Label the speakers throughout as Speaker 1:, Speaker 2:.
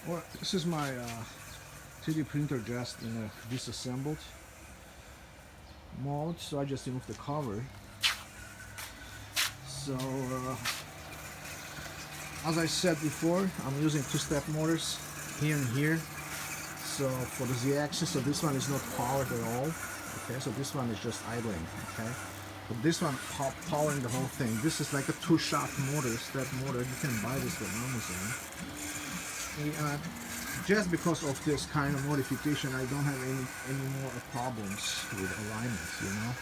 Speaker 1: Well, this is my 3D printer just in a disassembled mode, so I just removed the cover. So as I said before, I'm using two-step motors here and here. So for the Z-axis, so this one is not powered at all. Okay, so this one is just idling. Okay, but this one powering the whole thing. This is like a two-shaft motor, step motor. You can buy this from Amazon. Just because of this kind of modification, I don't have any more problems with alignment, you know.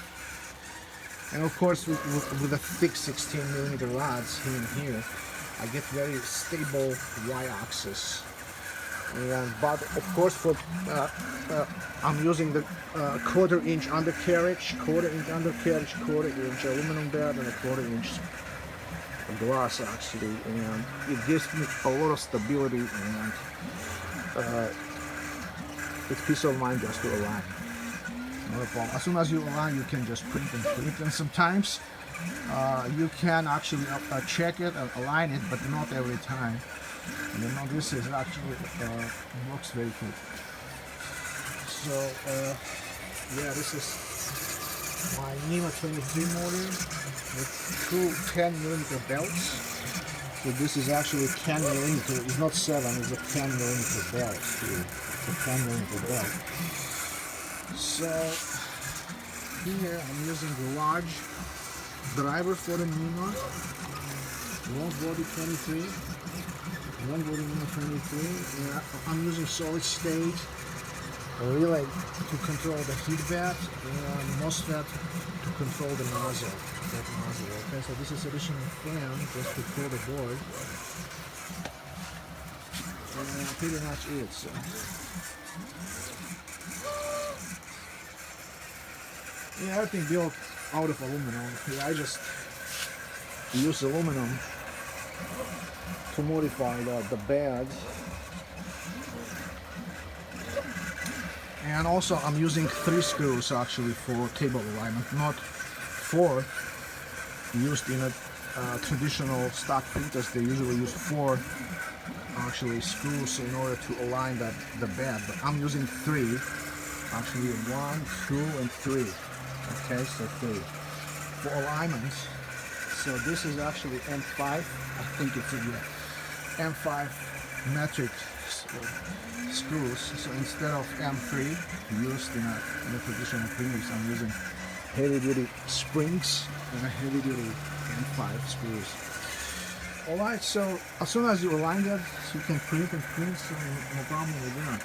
Speaker 1: And of course, with the thick 16mm rods here and here, I get very stable y-axis. But of course, for I'm using the quarter-inch undercarriage, quarter-inch aluminum bed, and a quarter-inch glass actually, and it gives me a lot of stability, and it's peace of mind just to align. Not a problem. As soon as you align, you can just print and print, and sometimes you can actually check it and align it, but not every time. You know, this is actually looks very good. So yeah, this is my NEMA 23 motor with two 10mm belts. So this is actually 10mm. It's not 7. It's a 10mm belt. It's a 10mm belt. So here I'm using the large driver for the NEMA. Long body 23. Long body NEMA 23. Yeah, I'm using solid state relay to control the heat bed and Mosfet to control the nozzle. Okay, so this is additional fan just to cool the board. And pretty much it. So. Yeah, everything built out of aluminum. Yeah, I just use aluminum to modify the bed. And also I'm using 3 screws actually for cable alignment, not 4 used in a traditional stock printers. They usually use 4 actually screws in order to align the bed, but I'm using 3 actually, 1, 2 and 3. Okay, so 3 for alignment. So this is actually M5. I think it's a M5 metric screws. So instead of M3 used in a traditional printers, I'm using heavy-duty springs and a heavy-duty M5 screws. Alright, so as soon as you align that, you can print and print, so no problem with that.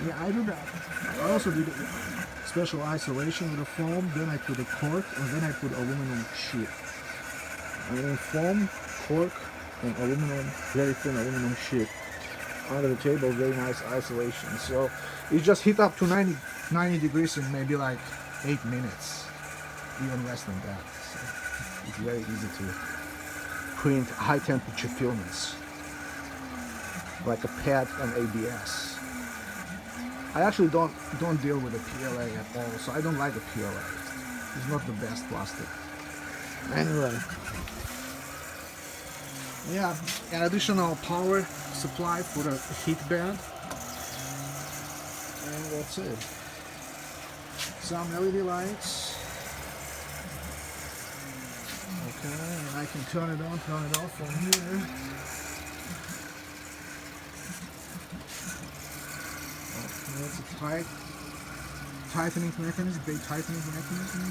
Speaker 1: Yeah, I do that. I also do the special isolation with the foam, then I put the cork, and then I put aluminum sheet. And then foam, cork, and aluminum, very thin aluminum sheet under the table. Very nice isolation. So it just heat up to 90 degrees in maybe like 8 minutes, even less than that. So it's very easy to print high temperature filaments like a PET and ABS. I actually don't deal with the PLA at all, so I don't like the PLA. It's not the best plastic. Anyway, yeah, an additional power supply for the heat bed, and that's it. Some LED lights. Okay, and I can turn it on, turn it off from here. It's a tightening mechanism, big tightening mechanism.